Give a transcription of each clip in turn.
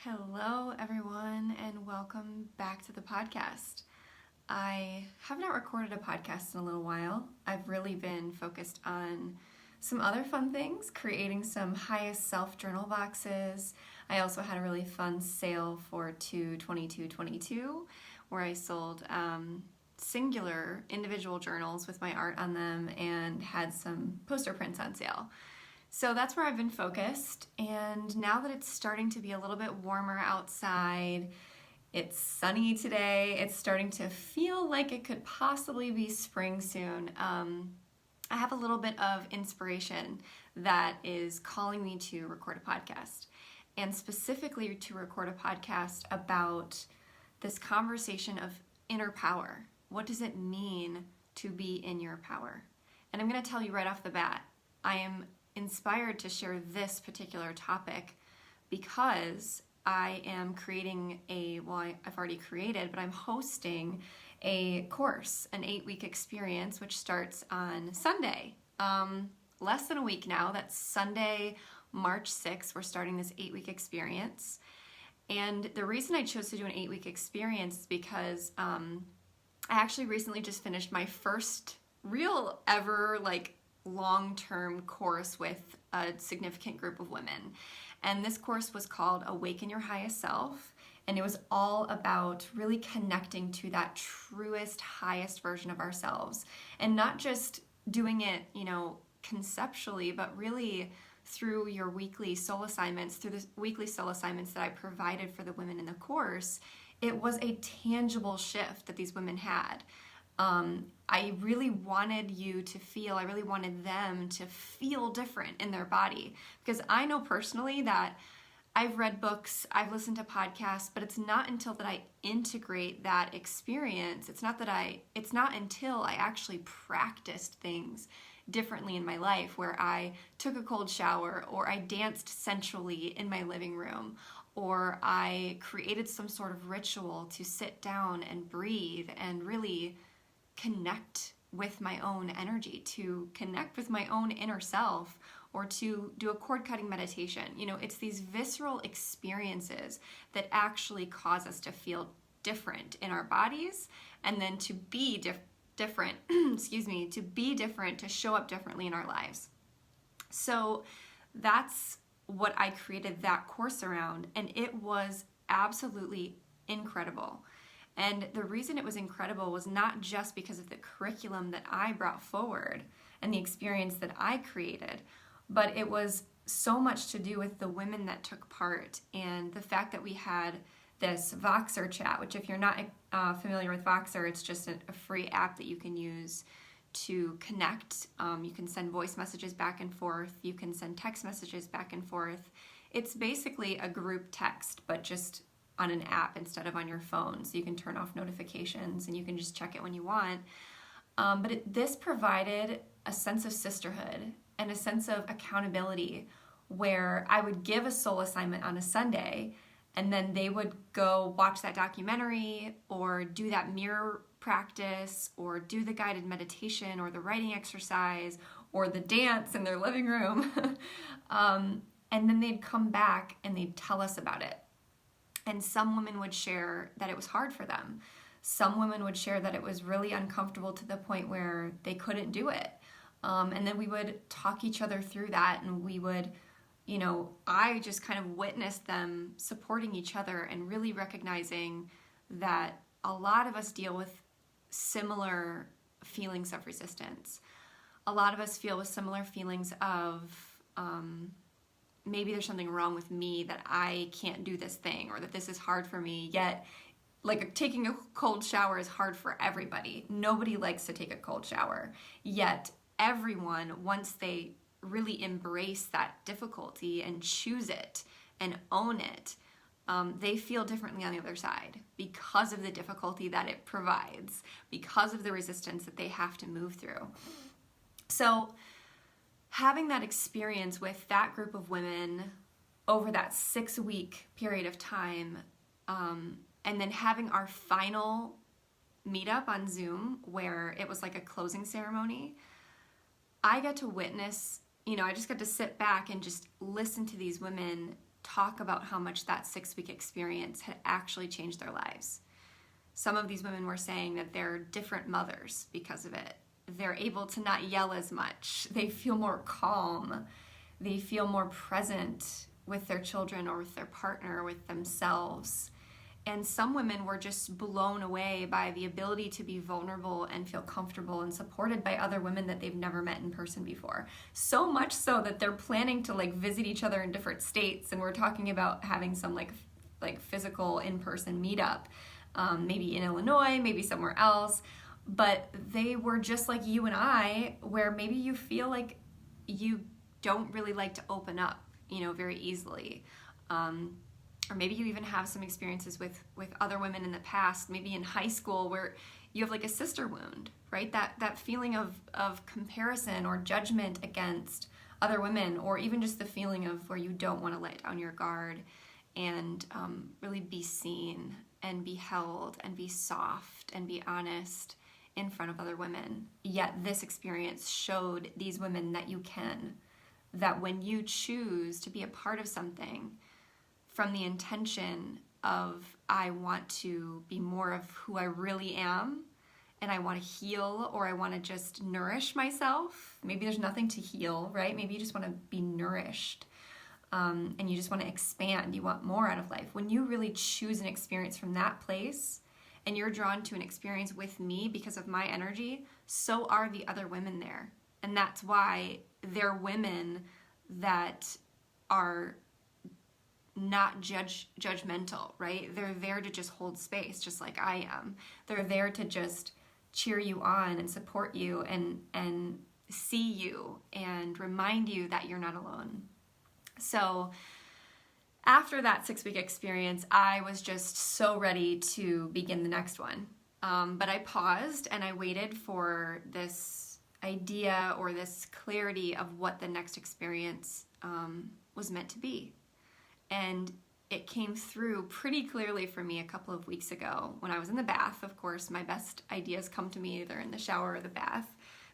Hello, everyone, and welcome back to the podcast. I have not recorded a podcast in a little while. I've really been focused on some other fun things, creating some highest self journal boxes. I also had a really fun sale for 2/22/22 where I sold singular individual journals with my art on them and had some poster prints on sale. So that's where I've been focused, and now that it's starting to be a little bit warmer outside, it's sunny today, it's starting to feel like it could possibly be spring soon. I have a little bit of inspiration that is calling me to record a podcast, and specifically to record a podcast about this conversation of inner power. What does it mean to be in your power? And I'm going to tell you right off the bat, I am inspired to share this particular topic because I am creating I've already created, but I'm hosting a course, an 8-week experience, which starts on Sunday. Less than a week now. That's Sunday, March 6th. We're starting this 8-week experience. And the reason I chose to do an 8-week experience is because I actually recently just finished my first real ever long-term course with a significant group of women. And this course was called Awaken Your Highest Self. And it was all about really connecting to that truest, highest version of ourselves. And not just doing it, conceptually, but really through your weekly soul assignments, through the weekly soul assignments that I provided for the women in the course. It was a tangible shift that these women had. I really wanted them to feel different in their body, because I know personally that I've read books, I've listened to podcasts, but it's not until that I integrate that experience, it's not until I actually practiced things differently in my life, where I took a cold shower, or I danced sensually in my living room, or I created some sort of ritual to sit down and breathe and really connect with my own energy, to connect with my own inner self, or to do a cord cutting meditation. It's these visceral experiences that actually cause us to feel different in our bodies, and then to be different, to show up differently in our lives. So that's what I created that course around, and it was absolutely incredible. And the reason it was incredible was not just because of the curriculum that I brought forward and the experience that I created, but it was so much to do with the women that took part, and the fact that we had this Voxer chat, which, if you're not familiar with Voxer, it's just a free app that you can use to connect. You can send voice messages back and forth. You can send text messages back and forth. It's basically a group text, but just on an app instead of on your phone, so you can turn off notifications and you can just check it when you want. This provided a sense of sisterhood and a sense of accountability, where I would give a soul assignment on a Sunday, and then they would go watch that documentary, or do that mirror practice, or do the guided meditation, or the writing exercise, or the dance in their living room. And then they'd come back and they'd tell us about it. And some women would share that it was hard for them. Some women would share that it was really uncomfortable to the point where they couldn't do it. And then we would talk each other through that, and we would, I just kind of witnessed them supporting each other and really recognizing that a lot of us deal with similar feelings of resistance. A lot of us feel with similar feelings of, maybe there's something wrong with me, that I can't do this thing, or that this is hard for me. Yet, taking a cold shower is hard for everybody. Nobody likes to take a cold shower. Yet everyone, once they really embrace that difficulty and choose it and own it, they feel differently on the other side, because of the difficulty that it provides, because of the resistance that they have to move through. So having that experience with that group of women over that 6-week period of time, and then having our final meetup on Zoom, where it was like a closing ceremony, I got to witness, I just got to sit back and just listen to these women talk about how much that 6-week experience had actually changed their lives. Some of these women were saying that they're different mothers because of it. They're able to not yell as much. They feel more calm. They feel more present with their children or with their partner or with themselves. And some women were just blown away by the ability to be vulnerable and feel comfortable and supported by other women that they've never met in person before. So much so that they're planning to visit each other in different states, and we're talking about having some like physical in-person meetup, maybe in Illinois, maybe somewhere else. But they were just like you and I, where maybe you feel like you don't really like to open up, very easily. Or maybe you even have some experiences with other women in the past, maybe in high school, where you have like a sister wound, right? That feeling of comparison or judgment against other women, or even just the feeling of where you don't want to let down your guard and really be seen and be held and be soft and be honest in front of other women. Yet this experience showed these women that you can, that when you choose to be a part of something from the intention of, I want to be more of who I really am, and I want to heal, or I want to just nourish myself. Maybe there's nothing to heal, right? Maybe you just want to be nourished, and you just want to expand. You want more out of life. When you really choose an experience from that place, and you're drawn to an experience with me because of my energy, so are the other women there. And that's why they're women that are not judgmental, right? They're there to just hold space, just like I am. They're there to just cheer you on and support you and see you and remind you that you're not alone. So after that 6-week experience, I was just so ready to begin the next one. But I paused and I waited for this idea or this clarity of what the next experience was meant to be. And it came through pretty clearly for me a couple of weeks ago when I was in the bath. Of course, my best ideas come to me either in the shower or the bath,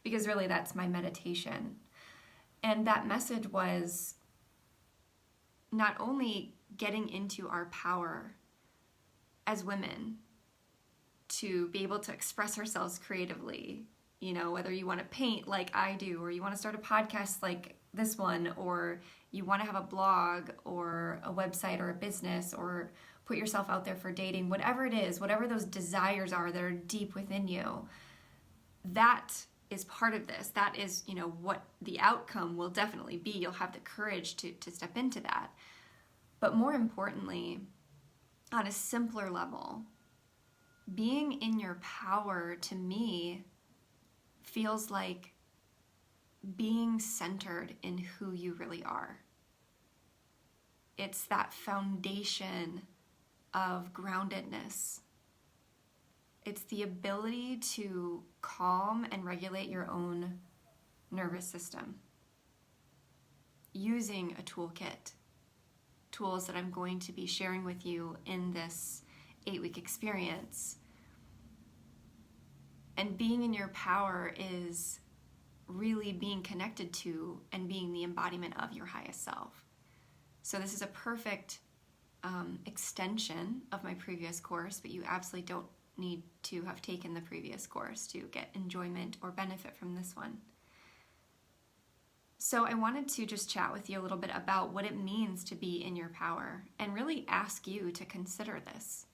because really that's my meditation. And that message was not only getting into our power as women to be able to express ourselves creatively, whether you want to paint like I do, or you want to start a podcast like this one, or you want to have a blog or a website or a business, or put yourself out there for dating, whatever it is, whatever those desires are that are deep within you, that is part of this. That is, what the outcome will definitely be. You'll have the courage to step into that. But more importantly, on a simpler level, being in your power to me feels like being centered in who you really are. It's that foundation of groundedness. It's the ability to calm and regulate your own nervous system using a toolkit, tools that I'm going to be sharing with you in this 8-week experience. And being in your power is really being connected to and being the embodiment of your highest self. So this is a perfect extension of my previous course, but you absolutely don't need to have taken the previous course to get enjoyment or benefit from this one. So I wanted to just chat with you a little bit about what it means to be in your power and really ask you to consider this.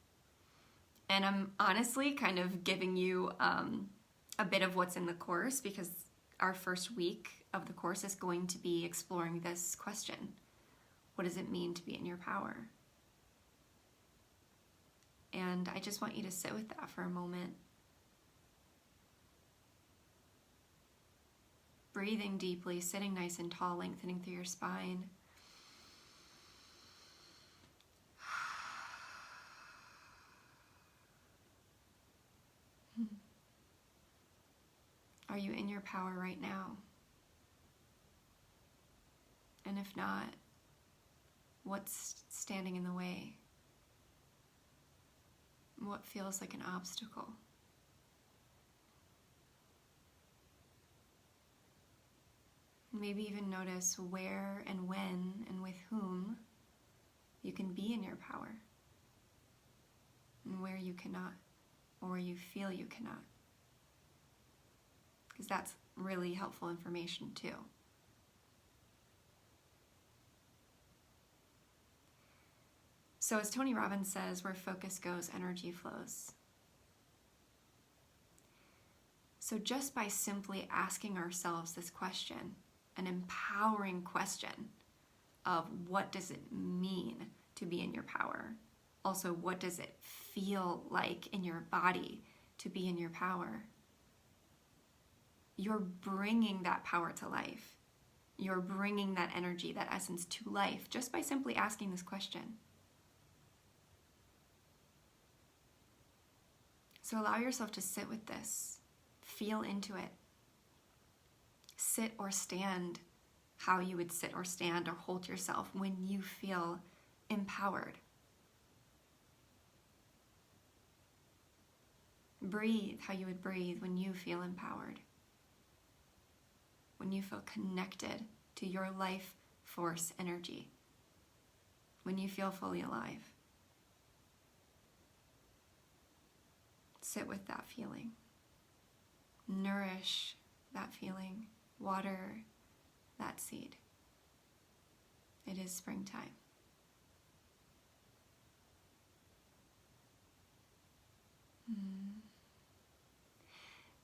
And I'm honestly kind of giving you a bit of what's in the course, because our first week of the course is going to be exploring this question. What does it mean to be in your power? And I just want you to sit with that for a moment. Breathing deeply, sitting nice and tall, lengthening through your spine. Are you in your power right now? And if not, what's standing in the way? What feels like an obstacle? Maybe even notice where and when and with whom in your power, and where you cannot, or where you feel you cannot. Because that's really helpful information too. So as Tony Robbins says, where focus goes, energy flows. So just by simply asking ourselves this question, an empowering question of what does it mean to be in your power? Also, what does it feel like in your body to be in your power? You're bringing that power to life. You're bringing that energy, that essence to life just by simply asking this question. So allow yourself to sit with this. Feel into it. Sit or stand how you would sit or stand or hold yourself when you feel empowered. Breathe how you would breathe when you feel empowered. When you feel connected to your life force energy. When you feel fully alive. Sit with that feeling. Nourish that feeling. Water that seed. It is springtime.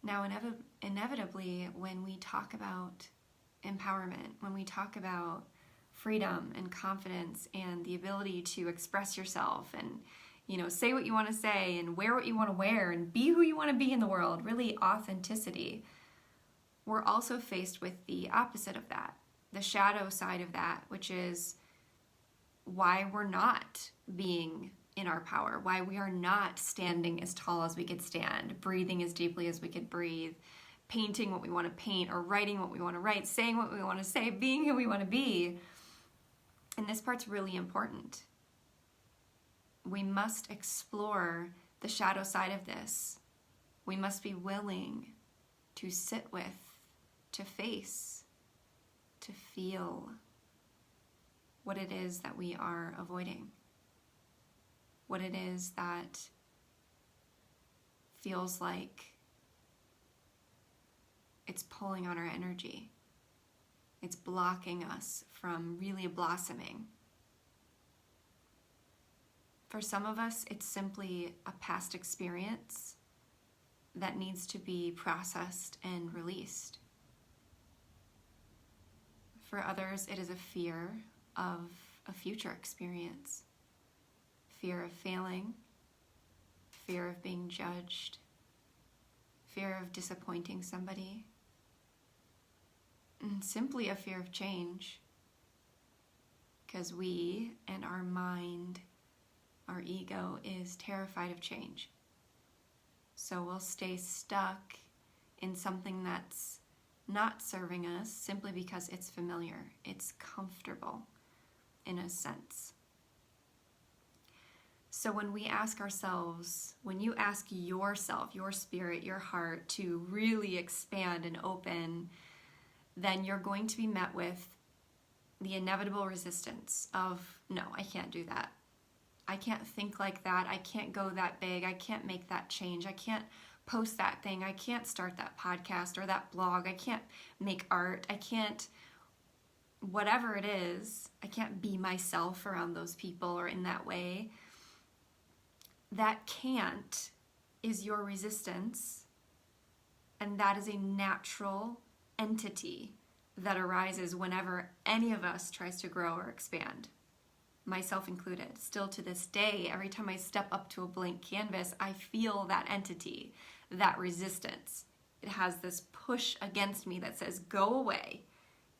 Now, inevitably, when we talk about empowerment, when we talk about freedom and confidence and the ability to express yourself and, say what you want to say and wear what you want to wear and be who you want to be in the world, really authenticity, we're also faced with the opposite of that, the shadow side of that, which is why we're not being in our power, why we are not standing as tall as we could stand, breathing as deeply as we could breathe, painting what we want to paint or writing what we want to write, saying what we want to say, being who we want to be. And this part's really important. We must explore the shadow side of this. We must be willing to sit with, to face, to feel what it is that we are avoiding. What it is that feels like it's pulling on our energy. It's blocking us from really blossoming. For some of us, it's simply a past experience that needs to be processed and released. For others, it is a fear of a future experience. Fear of failing, fear of being judged, fear of disappointing somebody, and simply a fear of change. Because we and our mind, our ego, is terrified of change. So we'll stay stuck in something that's not serving us simply because it's familiar, it's comfortable in a sense. So when we ask ourselves, when you ask yourself, your spirit, your heart to really expand and open, then you're going to be met with the inevitable resistance of, no, I can't do that. I can't think like that. I can't go that big. I can't make that change. I can't post that thing. I can't start that podcast or that blog. I can't make art. I can't, whatever it is, I can't be myself around those people or in that way. That can't is your resistance, and that is a natural entity that arises whenever any of us tries to grow or expand, myself included. Still to this day, every time I step up to a blank canvas, I feel that entity, that resistance. It has this push against me that says, go away.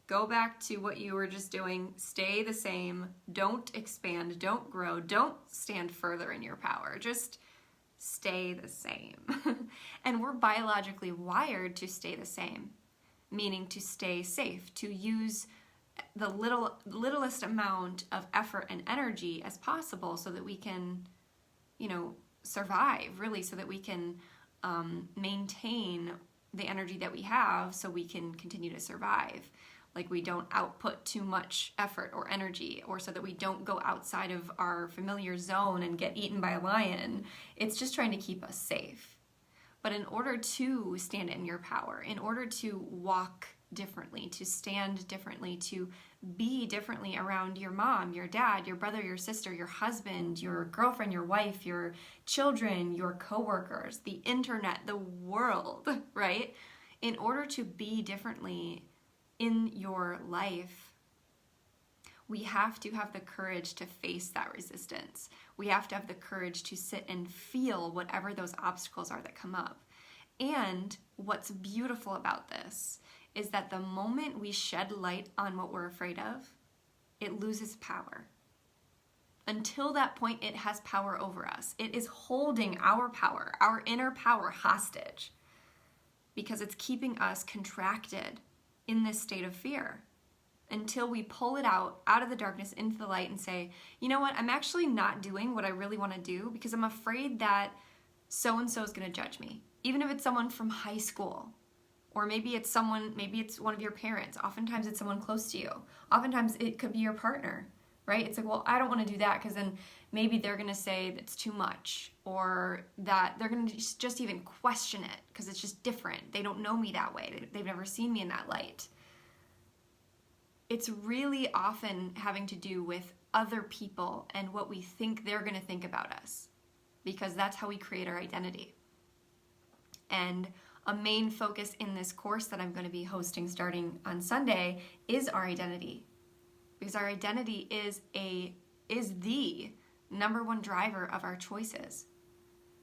Go back to what you were just doing. Stay the same. Don't expand. Don't grow. Don't stand further in your power. Just stay the same. And we're biologically wired to stay the same, meaning to stay safe, to use the littlest amount of effort and energy as possible so that we can, survive, really, so that we can maintain the energy that we have so we can continue to survive. like we don't output too much effort or energy, or so that we don't go outside of our familiar zone and get eaten by a lion. It's just trying to keep us safe. But in order to stand in your power, in order to walk differently, to stand differently, to be differently around your mom, your dad, your brother, your sister, your husband, your girlfriend, your wife, your children, your coworkers, the internet, the world, right? In order to be differently in your life, we have to have the courage to face that resistance. We have to have the courage to sit and feel whatever those obstacles are that come up. And what's beautiful about this is that the moment we shed light on what we're afraid of, it loses power. Until that point, it has power over us. It is holding our power, our inner power, hostage, because it's keeping us contracted in this state of fear until we pull it out of the darkness into the light and say, you know what, I'm actually not doing what I really want to do because I'm afraid that so-and-so is going to judge me. Even if it's someone from high school, or maybe it's one of your parents. Oftentimes it's someone close to you. Oftentimes it could be your partner, right? It's like, well, I don't want to do that because then maybe they're going to say that's too much, or that they're going to just even question it because it's just different. They don't know me that way. They've never seen me in that light. It's really often having to do with other people and what we think they're going to think about us, because that's how we create our identity. And a main focus in this course that I'm going to be hosting starting on Sunday is our identity. Because our identity is the number one driver of our choices.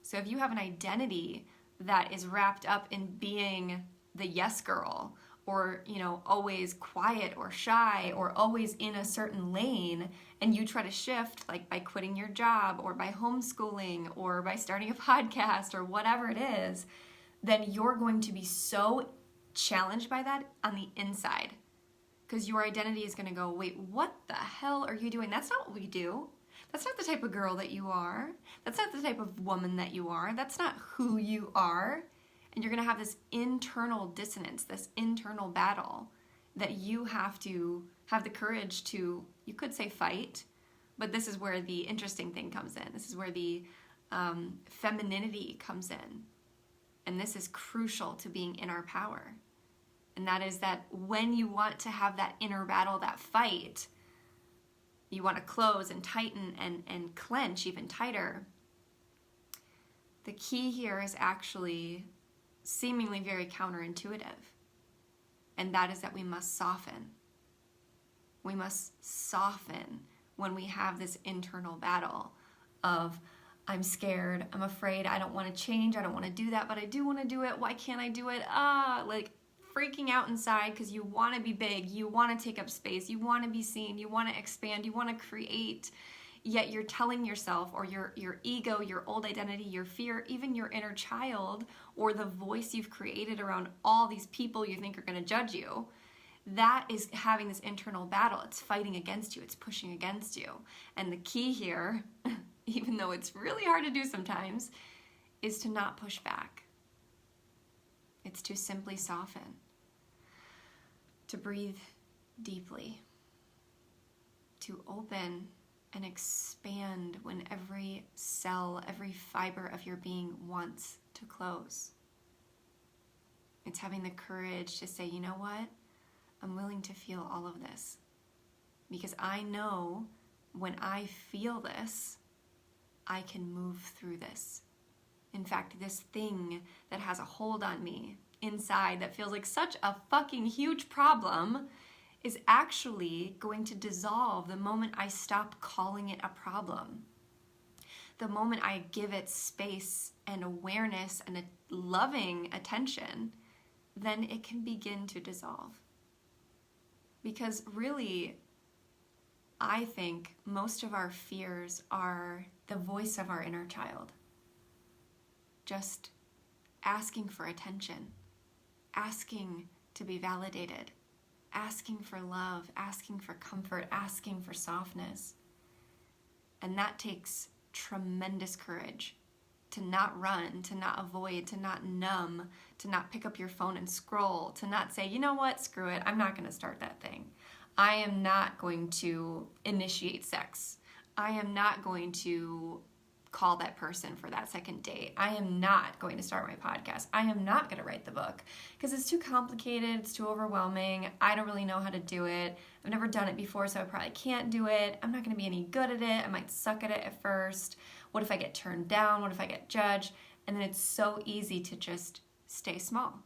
So if you have an identity that is wrapped up in being the yes girl, or, always quiet or shy, or always in a certain lane, and you try to shift, like by quitting your job, or by homeschooling, or by starting a podcast, or whatever it is, then you're going to be so challenged by that on the inside. Because your identity is going to go, wait, what the hell are you doing? That's not what we do. That's not the type of girl that you are. That's not the type of woman that you are. That's not who you are. And you're going to have this internal dissonance, this internal battle that you have to have the courage to, you could say fight, but this is where the interesting thing comes in. This is where the femininity comes in. And this is crucial to being in our power. And that is that when you want to have that inner battle, that fight, you want to close and tighten and clench even tighter. The key here is actually seemingly very counterintuitive. And that is that we must soften. We must soften when we have this internal battle of, I'm scared, I'm afraid, I don't want to change, I don't want to do that, but I do want to do it. Why can't I do it? Like freaking out inside because you want to be big, you want to take up space, you want to be seen, you want to expand, you want to create, yet you're telling yourself, or your ego, your old identity, your fear, even your inner child, or the voice you've created around all these people you think are going to judge you, that is having this internal battle. It's fighting against you, it's pushing against you. And the key here, even though it's really hard to do sometimes, is to not push back. It's to simply soften, to breathe deeply, to open and expand when every cell, every fiber of your being wants to close. It's having the courage to say, you know what? I'm willing to feel all of this, because I know when I feel this, I can move through this. In fact, this thing that has a hold on me inside that feels like such a fucking huge problem is actually going to dissolve the moment I stop calling it a problem. The moment I give it space and awareness and a loving attention, then it can begin to dissolve. Because really, I think most of our fears are the voice of our inner child. Just asking for attention, asking to be validated, asking for love, asking for comfort, asking for softness. And that takes tremendous courage to not run, to not avoid, to not numb, to not pick up your phone and scroll, to not say, you know what, screw it, I'm not going to start that thing. I am not going to initiate sex. I am not going to call that person for that second date. I am not going to start my podcast. I am not going to write the book because it's too complicated. It's too overwhelming. I don't really know how to do it. I've never done it before, so I probably can't do it. I'm not going to be any good at it. I might suck at it at first. What if I get turned down? What if I get judged? And then it's so easy to just stay small.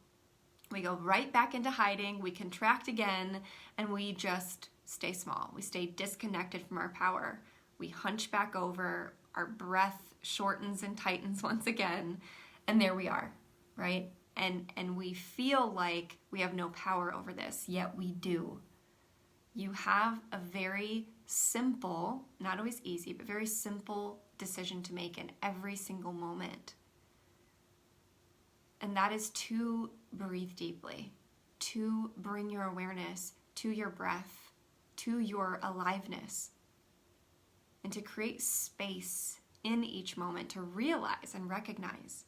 We go right back into hiding. We contract again, and we just stay small. We stay disconnected from our power. We hunch back over. Our breath shortens and tightens once again, and there we are, right? And we feel like we have no power over this, yet we do. You have a very simple, not always easy, but very simple decision to make in every single moment. And that is to breathe deeply, to bring your awareness to your breath, to your aliveness, and to create space in each moment to realize and recognize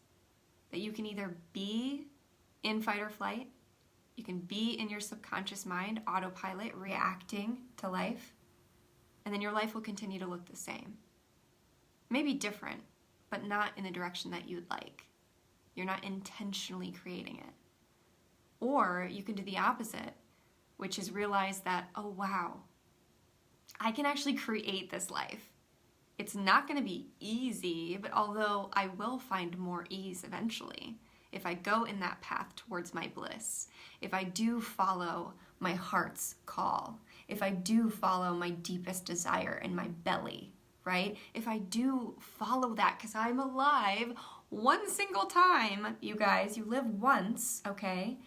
that you can either be in fight or flight, you can be in your subconscious mind, autopilot, reacting to life, and then your life will continue to look the same. Maybe different, but not in the direction that you'd like. You're not intentionally creating it. Or you can do the opposite, which is realize that, oh wow, I can actually create this life. It's not going to be easy, but although I will find more ease eventually, if I go in that path towards my bliss, if I do follow my heart's call, if I do follow my deepest desire in my belly, right? If I do follow that because I'm alive one single time, you guys, you live once, okay?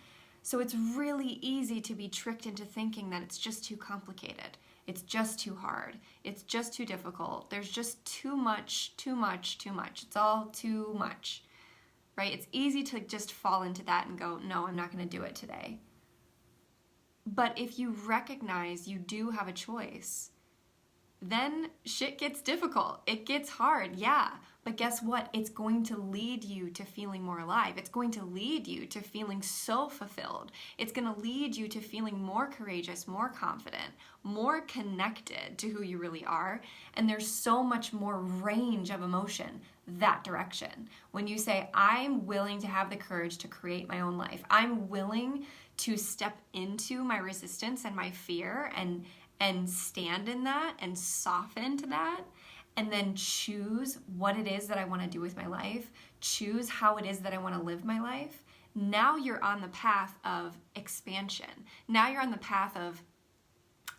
So it's really easy to be tricked into thinking that it's just too complicated. It's just too hard. It's just too difficult. There's just too much. It's all too much, right? It's easy to just fall into that and go, no, I'm not going to do it today. But if you recognize you do have a choice, then shit gets difficult. It gets hard, yeah. But guess what? It's going to lead you to feeling more alive. It's going to lead you to feeling so fulfilled. It's going to lead you to feeling more courageous, more confident, more connected to who you really are. And there's so much more range of emotion that direction. When you say, I'm willing to have the courage to create my own life. I'm willing to step into my resistance and my fear and stand in that and soften to that, and then choose what it is that I want to do with my life, choose how it is that I want to live my life. Now you're on the path of expansion. Now you're on the path of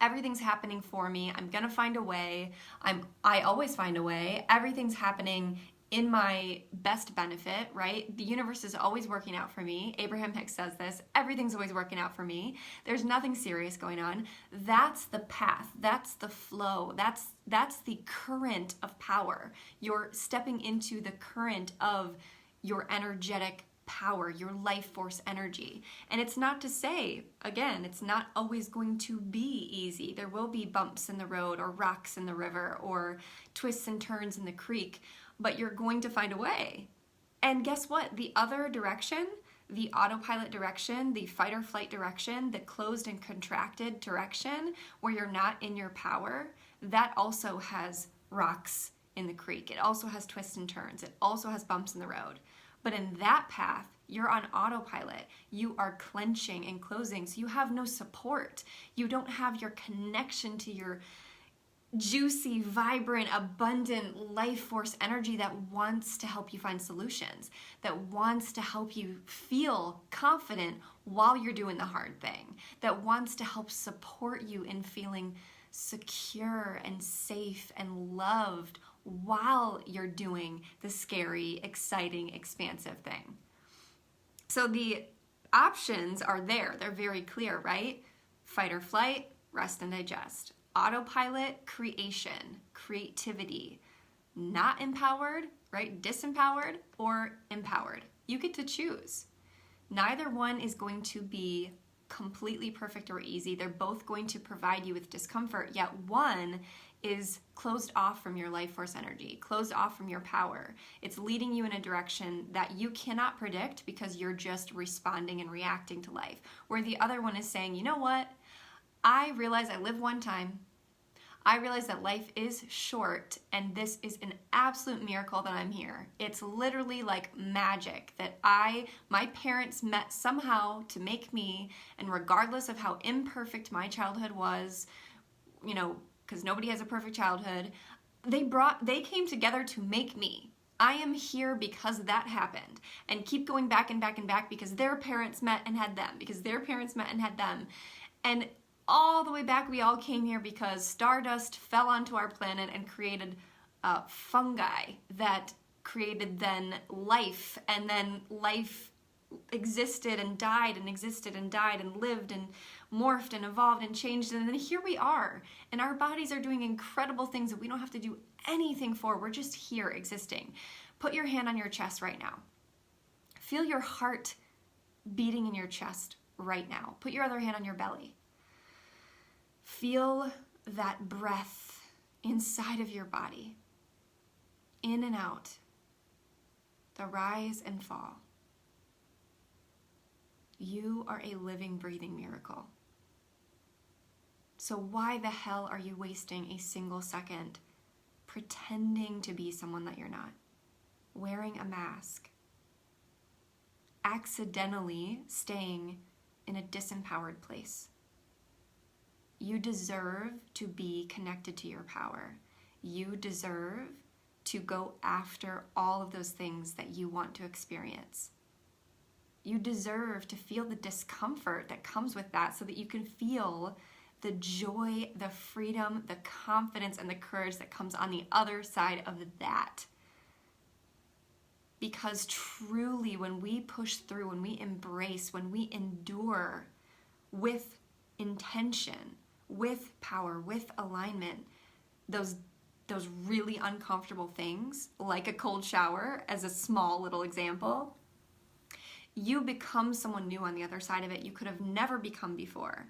everything's happening for me. I'm going to find a way. I always find a way. Everything's happening in my best benefit, right? The universe is always working out for me. Abraham Hicks says this, everything's always working out for me. There's nothing serious going on. That's the path. That's the flow. That's the current of power. You're stepping into the current of your energetic power, your life force energy. And it's not to say, again, it's not always going to be easy. There will be bumps in the road or rocks in the river or twists and turns in the creek, but you're going to find a way. And guess what? The other direction, the autopilot direction, the fight or flight direction, the closed and contracted direction where you're not in your power, that also has rocks in the creek. It also has twists and turns. It also has bumps in the road. But in that path, you're on autopilot. You are clenching and closing, so you have no support. You don't have your connection to your juicy, vibrant, abundant life force energy that wants to help you find solutions, that wants to help you feel confident while you're doing the hard thing, that wants to help support you in feeling secure and safe and loved while you're doing the scary, exciting, expansive thing. So the options are there. They're very clear, right? Fight or flight, rest and digest. Autopilot, creation, creativity, not empowered, right? Disempowered or empowered. You get to choose. Neither one is going to be completely perfect or easy. They're both going to provide you with discomfort, yet one is closed off from your life force energy, closed off from your power. It's leading you in a direction that you cannot predict because you're just responding and reacting to life. Where the other one is saying, you know what? I realize I live one time. I realize that life is short, and this is an absolute miracle that I'm here. It's literally like magic that my parents met somehow to make me, and regardless of how imperfect my childhood was, because nobody has a perfect childhood, they came together to make me. I am here because that happened, and keep going back and back and back because their parents met and had them, because their parents met and had them. And all the way back, we all came here because stardust fell onto our planet and created fungi that created then life, and then life existed and died and existed and died and lived and morphed and evolved and changed, and then here we are, and our bodies are doing incredible things that we don't have to do anything for. We're just here existing. Put your hand on your chest right now. Feel your heart beating in your chest right now. Put your other hand on your belly. Feel that breath inside of your body, in and out, the rise and fall. You are a living, breathing miracle. So why the hell are you wasting a single second pretending to be someone that you're not, wearing a mask, accidentally staying in a disempowered place? You deserve to be connected to your power. You deserve to go after all of those things that you want to experience. You deserve to feel the discomfort that comes with that so that you can feel the joy, the freedom, the confidence, and the courage that comes on the other side of that. Because truly, when we push through, when we embrace, when we endure with intention, with power, with alignment, those really uncomfortable things, like a cold shower, as a small little example, you become someone new on the other side of it you could have never become before.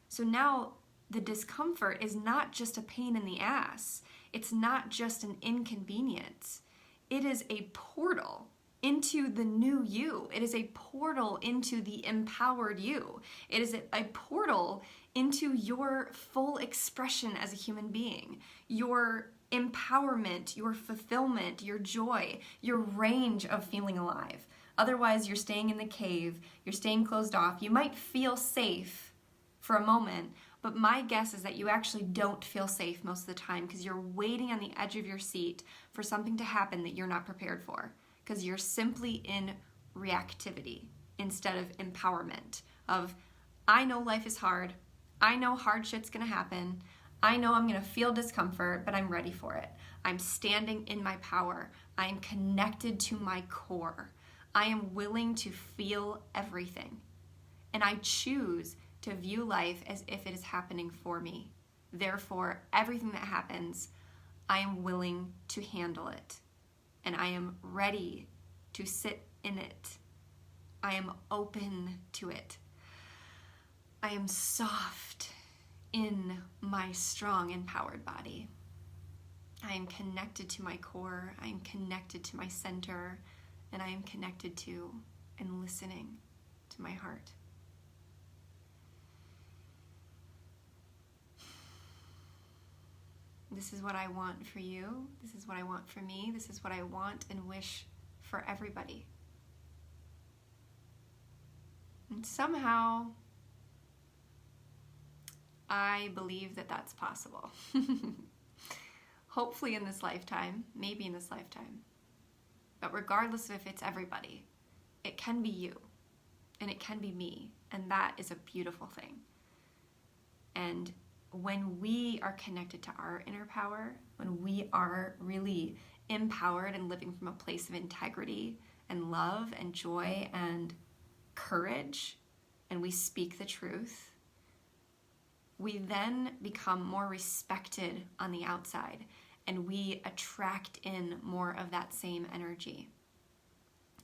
So now the discomfort is not just a pain in the ass. It's not just an inconvenience. It is a portal into the new you. It is a portal into the empowered you. It is a portal into your full expression as a human being, your empowerment, your fulfillment, your joy, your range of feeling alive. Otherwise, you're staying in the cave, you're staying closed off. You might feel safe for a moment, but my guess is that you actually don't feel safe most of the time because you're waiting on the edge of your seat for something to happen that you're not prepared for, because you're simply in reactivity instead of empowerment of, I know life is hard, I know hard shit's gonna happen, I know I'm gonna feel discomfort, but I'm ready for it. I'm standing in my power. I am connected to my core. I am willing to feel everything. And I choose to view life as if it is happening for me. Therefore, everything that happens, I am willing to handle it. And I am ready to sit in it. I am open to it. I am soft in my strong, empowered body. I am connected to my core. I am connected to my center. And I am connected to and listening to my heart. This is what I want for you. This is what I want for me. This is what I want and wish for everybody. And somehow, I believe that that's possible. Hopefully in this lifetime, maybe in this lifetime. But regardless of if it's everybody, it can be you and it can be me. And that is a beautiful thing. And when we are connected to our inner power, when we are really empowered and living from a place of integrity and love and joy and courage, and we speak the truth, we then become more respected on the outside, and we attract in more of that same energy.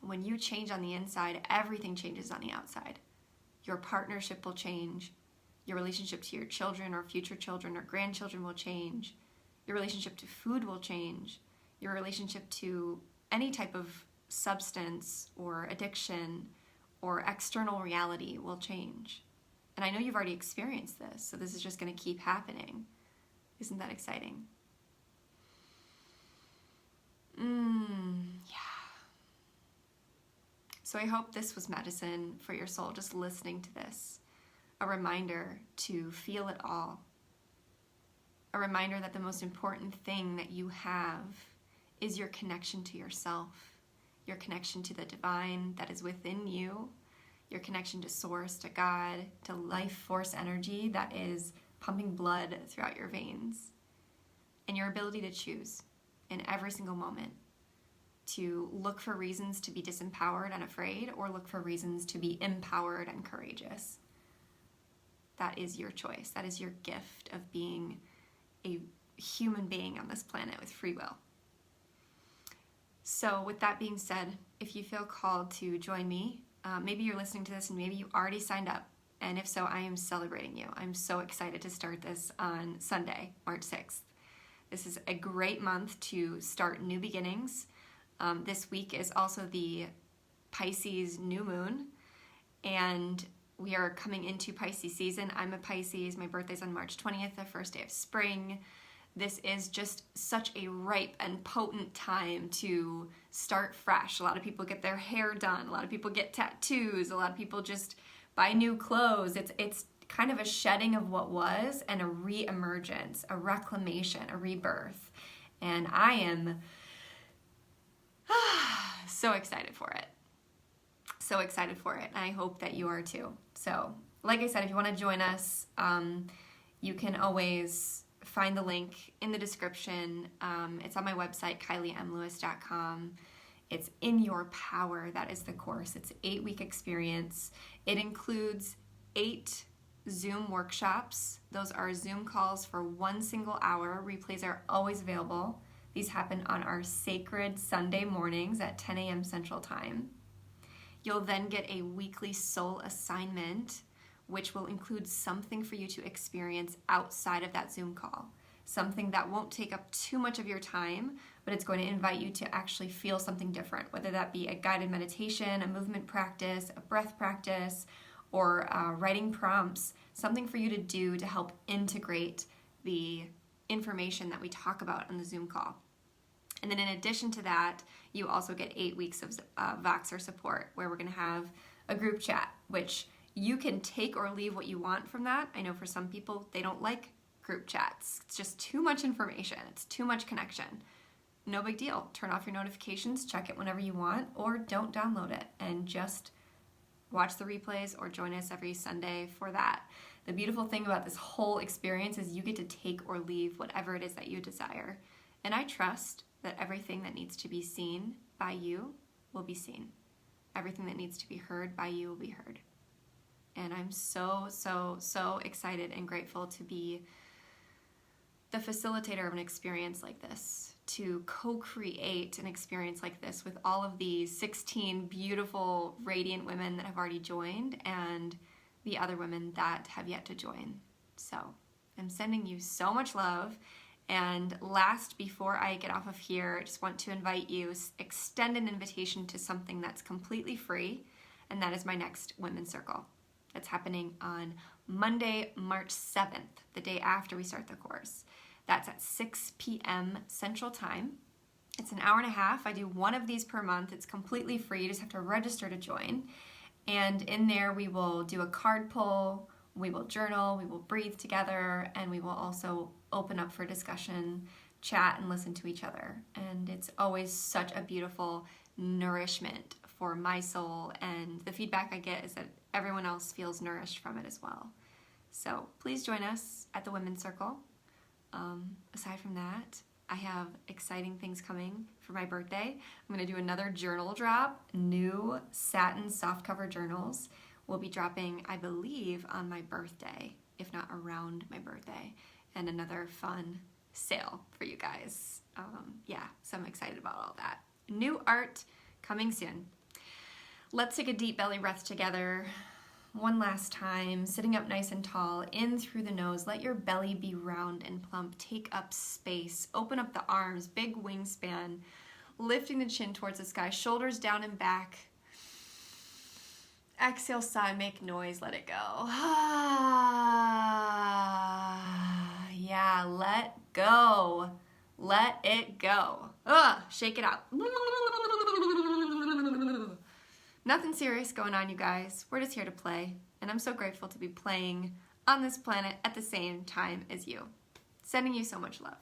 When you change on the inside, everything changes on the outside. Your partnership will change. Your relationship to your children or future children or grandchildren will change. Your relationship to food will change. Your relationship to any type of substance or addiction or external reality will change. And I know you've already experienced this, so this is just going to keep happening. Isn't that exciting? Yeah. So I hope this was medicine for your soul, just listening to this. A reminder to feel it all. A reminder that the most important thing that you have is your connection to yourself, your connection to the divine that is within you, your connection to source, to God, to life force energy that is pumping blood throughout your veins, and your ability to choose in every single moment to look for reasons to be disempowered and afraid, or look for reasons to be empowered and courageous. That is your choice. That is your gift of being a human being on this planet with free will. So with that being said, if you feel called to join me, maybe you're listening to this and maybe you already signed up. And if so, I am celebrating you. I'm so excited to start this on Sunday, March 6th. This is a great month to start new beginnings. This week is also the Pisces new moon, and we are coming into Pisces season. I'm a Pisces. My birthday's on March 20th, the first day of spring. This is just such a ripe and potent time to start fresh. A lot of people get their hair done. A lot of people get tattoos. A lot of people just buy new clothes. It's kind of a shedding of what was and a re-emergence, a reclamation, a rebirth. And I am so excited for it. So excited for it. And I hope that you are too. So, like I said, if you want to join us, you can always find the link in the description. It's on my website, KylieMLewis.com. It's In Your Power. That is the course. It's an 8-week experience. It includes 8 Zoom workshops. Those are Zoom calls for 1 single hour. Replays are always available. These happen on our sacred Sunday mornings at 10 a.m. Central Time. You'll then get a weekly soul assignment, which will include something for you to experience outside of that Zoom call. Something that won't take up too much of your time, but it's going to invite you to actually feel something different, whether that be a guided meditation, a movement practice, a breath practice, or writing prompts, something for you to do to help integrate the information that we talk about on the Zoom call. And then in addition to that, you also get 8 weeks of Voxer support, where we're going to have a group chat, which you can take or leave what you want from that. I know for some people, they don't like group chats. It's just too much information. It's too much connection. No big deal. Turn off your notifications, check it whenever you want, or don't download it and just watch the replays or join us every Sunday for that. The beautiful thing about this whole experience is you get to take or leave whatever it is that you desire. And I trust that everything that needs to be seen by you will be seen. Everything that needs to be heard by you will be heard. And I'm so, so, so excited and grateful to be the facilitator of an experience like this, to co-create an experience like this with all of these 16 beautiful, radiant women that have already joined and the other women that have yet to join. So I'm sending you so much love. And last, before I get off of here, I just want to invite you, extend an invitation to something that's completely free, and that is my next Women's Circle. It's happening on Monday, March 7th, the day after we start the course. That's at 6 p.m. Central Time. It's an hour and a half. I do one of these per month. It's completely free. You just have to register to join. And in there, we will do a card pull, we will journal, we will breathe together, and we will also open up for discussion, chat, and listen to each other. And it's always such a beautiful nourishment for my soul, and the feedback I get is that everyone else feels nourished from it as well. So please join us at the Women's Circle. Aside from that, I have exciting things coming for my birthday. I'm going to do another journal drop. New satin softcover journals will be dropping, I believe, on my birthday, if not around my birthday, and another fun sale for you guys. So I'm excited about all that. New art coming soon. Let's take a deep belly breath together. One last time, sitting up nice and tall, in through the nose. Let your belly be round and plump. Take up space. Open up the arms, big wingspan. Lifting the chin towards the sky, shoulders down and back. Exhale, sigh, make noise, let it go. Yeah, let go. Let it go. Shake it out. Nothing serious going on, you guys. We're just here to play, and I'm so grateful to be playing on this planet at the same time as you. Sending you so much love.